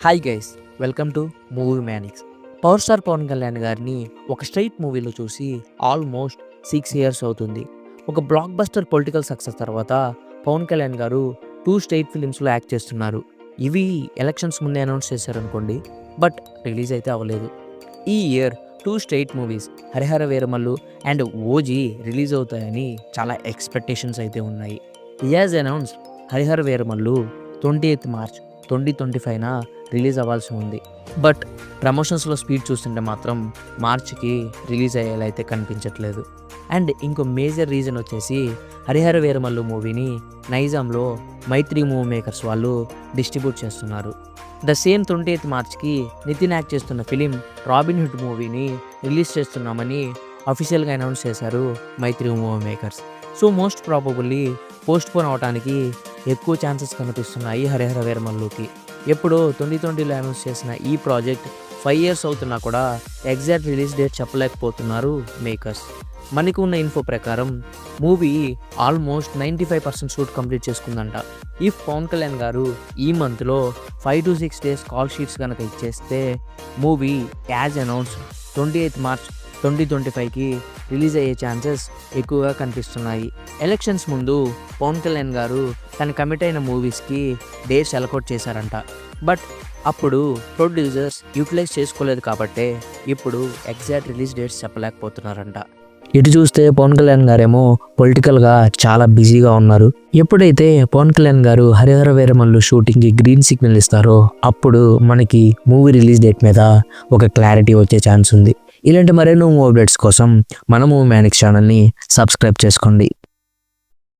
Hi guys, welcome to Movie Manics. Power star Pawan Kalyan గారిని ఒక straight మూవీలో చూసి ఆల్మోస్ట్ 6 ఇయర్స్ అవుతుంది. ఒక బ్లాక్ బస్టర్ పొలిటికల్ సక్సెస్ తర్వాత పవన్ కళ్యాణ్ గారు 2 స్ట్రైట్ ఫిలిమ్స్లో యాక్ట్ చేస్తున్నారు. ఇవి ఎలక్షన్స్ ముందే అనౌన్స్ చేశారనుకోండి, బట్ రిలీజ్ అయితే అవ్వలేదు. ఈ year 2 straight movies Harihara Veeramallu and OG release అవుతాయని చాలా ఎక్స్పెక్టేషన్స్ అయితే ఉన్నాయి. As announce Harihara Veeramallu 28th March 2025న రిలీజ్ అవ్వాల్సి ఉంది. బట్ ప్రమోషన్స్లో స్పీడ్ చూస్తుంటే మాత్రం మార్చికి రిలీజ్ అయ్యేలా అయితే కనిపించట్లేదు. అండ్ ఇంకో మేజర్ రీజన్ వచ్చేసి హరిహర వీరమల్లు మూవీని నైజాంలో మైత్రి మూవీ మేకర్స్ వాళ్ళు డిస్ట్రిబ్యూట్ చేస్తున్నారు. ద సేమ్ 28th మార్చ్కి నితిన్ యాక్ట్ చేస్తున్న ఫిలిం రాబిన్ హుడ్ మూవీని రిలీజ్ చేస్తున్నామని అఫీషియల్గా అనౌన్స్ చేశారు Mythri movie makers. So most probably postpone అవడానికి ఎక్కువ ఛాన్సెస్ కనిపిస్తున్నాయి హరిహర వీరమల్లుకి. ఎప్పుడో 2020లో అనౌన్స్ చేసిన ఈ ప్రాజెక్ట్ 5 ఇయర్స్ అవుతున్నా కూడా ఎగ్జాక్ట్ రిలీజ్ డేట్ చెప్పలేకపోతున్నారు మేకర్స్. మనకు ఉన్న ఇన్ఫో ప్రకారం మూవీ ఆల్మోస్ట్ 95% షూట్ కంప్లీట్ చేసుకుందంట. ఇఫ్ పవన్ కళ్యాణ్ గారు ఈ మంత్లో 5 to 6 days కాల్ షీట్స్ కనుక ఇచ్చేస్తే movie as announce 28th March 2025కి రిలీజ్ అయ్యే ఛాన్సెస్ ఎక్కువగా కనిపిస్తున్నాయి. ఎలక్షన్స్ ముందు పవన్ కళ్యాణ్ గారు తన కమిట్ అయిన మూవీస్కి డేట్స్ అలకోట్ చేశారంట. బట్ అప్పుడు ప్రొడ్యూసర్స్ యూటిలైజ్ చేసుకోలేదు కాబట్టే ఇప్పుడు ఎగ్జాక్ట్ రిలీజ్ డేట్స్ చెప్పలేకపోతున్నారంట. ఇటు చూస్తే పవన్ కళ్యాణ్ గారేమో పొలిటికల్గా చాలా బిజీగా ఉన్నారు. ఎప్పుడైతే పవన్ కళ్యాణ్ గారు హరిహర వీరమల్లు షూటింగ్కి గ్రీన్ సిగ్నల్ ఇస్తారో అప్పుడు మనకి మూవీ రిలీజ్ డేట్ మీద ఒక క్లారిటీ వచ్చే ఛాన్స్ ఉంది. ఇలాంటి మరెన్నో మూవీ అప్డేట్స్ కోసం మన మూవీ మ్యానిక్స్ ఛానల్ని సబ్స్క్రైబ్ చేసుకోండి.